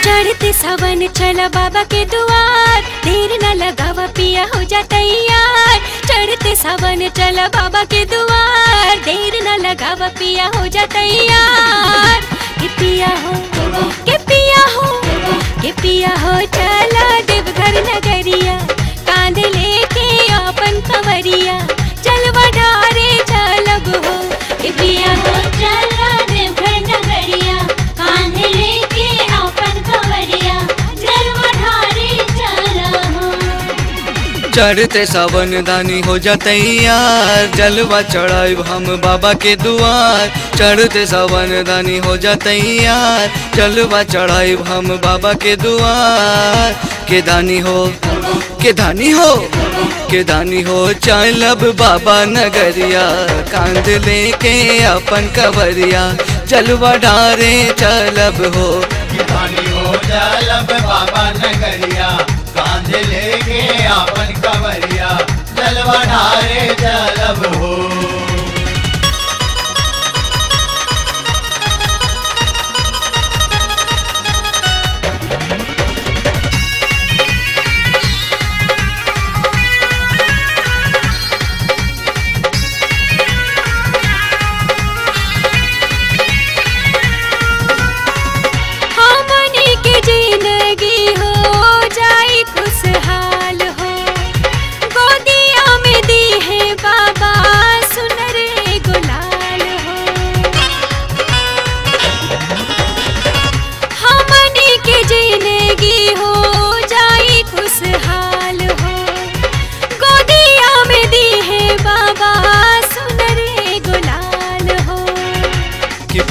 चढ़ते सावन चला बाबा के द्वार, देर न लगावा पिया हो जा तैयार। चढ़ते सावन चला बाबा के द्वार, देर न लगावा पिया हो जा तैयार। के पिया हो, के पिया हो, के पिया हो चला देवघर नगरिया, कांध लेके अपन कंवरिया, चलवा ढारे चलब हो। के पिया हो चला देवघर नगरिया, कांध लेके अपन कंवरिया, चलवा ढारे चलब हो। चढ़ते सावन दानी हो जा तैयार, जलवा चढ़ाइब हम बाबा के दुआर। चढ़ते सावन दानी हो जा तैयार, जलवा चढ़ाइब हम बाबा के दुआर। के दानी हो, के दानी हो, के दानी हो चलब बाबा नगरिया, कांध लेके अपन कंवरिया, जलवा ढारे चलब हो। के दानी हो चलब बाबा नगरिया, कांध लेके अपन कंवरिया, जलवा ढारे चलब हो।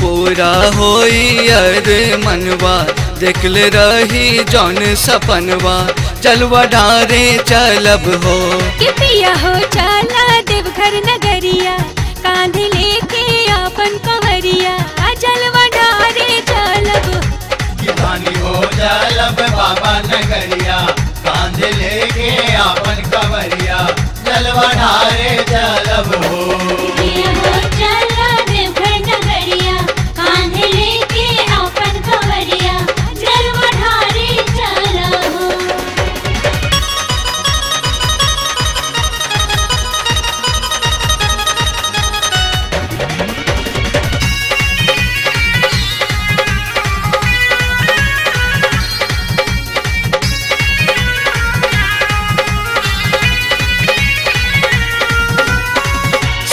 पूरा होई अरे मनवा, देखले रही जौन सपनवा, जलवा ढारे चलब हो। के पिया हो चला देवघर नगरिया, कांध लेके अपन कंवरिया, जलवा ढारे चलब। के दानी हो चलब बाबा नगरिया, कांध लेके अपन कंवरिया, जलवा ढारे चलब हो। पिया हो चला देवघर नगरिया, कांध लेके अपन कंवरिया, जलवा ढारे चलब हो।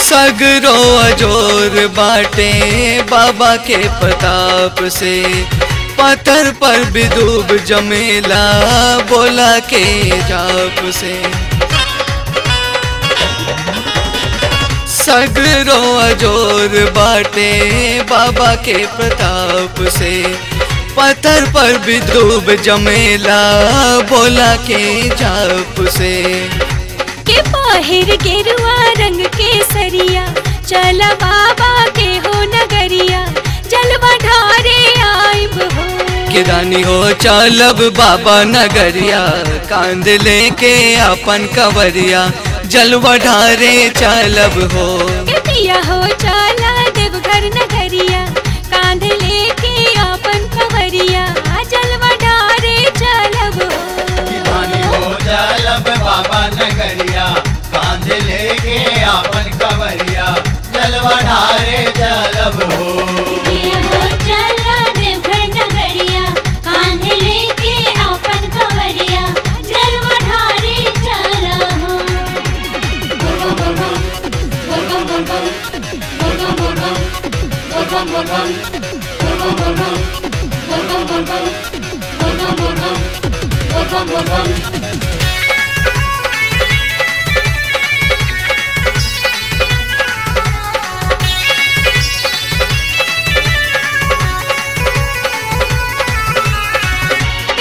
सगरो अजोर बाटे बाबा के प्रताप से, पत्थर पर भी डूब जमेला बोला के जाप से। सगरो अजोर बाटे बाबा के प्रताप से, पत्थर पर भी डूब जमेला बोला के जाप से। के पहिर गेरुआ रंग के सरिया, चला बाबा के हो नगरिया, जलवा ढारे आइब हो। के दानी हो चलब बाबा नगरिया, कांध लेके अपन कंवरिया, जलवा ढारे चलब हो। के पिया हो चला देवघर नगरिया, कांध लेके अपन कंवरिया, जलवा ढारे चलब हो। के दानी हो चलब बाबा नगरिया, कांध लेके अपन कंवरिया, जलवा ढारे चलब हो। पिया हो चला देवघर नगरिया, कांध लेके अपन कंवरिया, जलवा ढारे चलब हो।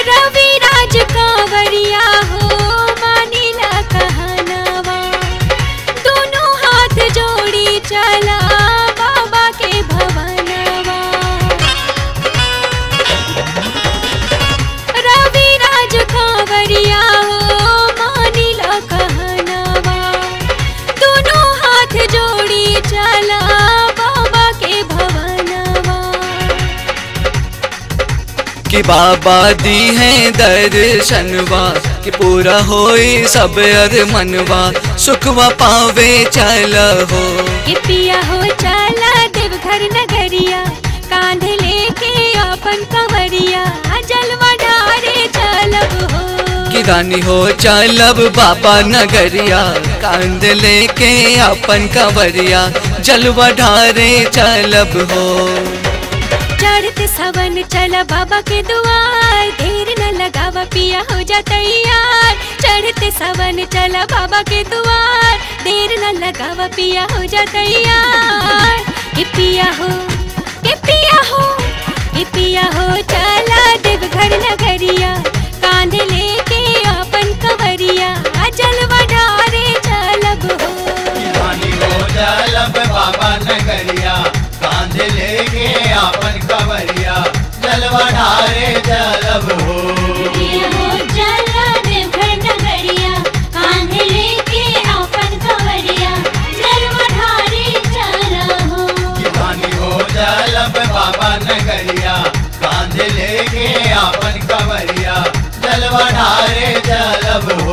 रविराज कांवरिया हो मानिला कहनावा, कि बाबा दी है दर्शनवा कि पूरा होई सब अरमनवा सुखवा पावे चल हो। कि पिया हो चला देवघर नगरिया कांधे लेके अपन कंवरिया जलवा ढारे चलब हो। कि रानी हो चलब बाबा नगरिया कांध लेके अपन कंवरिया जलवा ढारे चलब हो। चढ़ते सावन चला बाबा के दुआर देर न लगावा पिया हो जा तैयार। चढ़ते सावन चला बाबा के दुआर देर न लगावा पिया हो जा तैयार। कि पिया हो कि पिया हो कि पिया हो चला देवघर नगरिया कांधे लेके अपन कंवरिया जलवा ढारे चलब हो। रानी हो चलब बाबा नगरिया कांधे लेके अपन कंवरिया जलवा ढारे चलब हो। पिया हो चला देवघर नगरिया कांधे लेके अपन कंवरिया जलवा ढारे चलब हो। रानी हो चलब बाबा नगरिया कांधे लेके अपन कंवरिया जलवा ढारे चलब हो।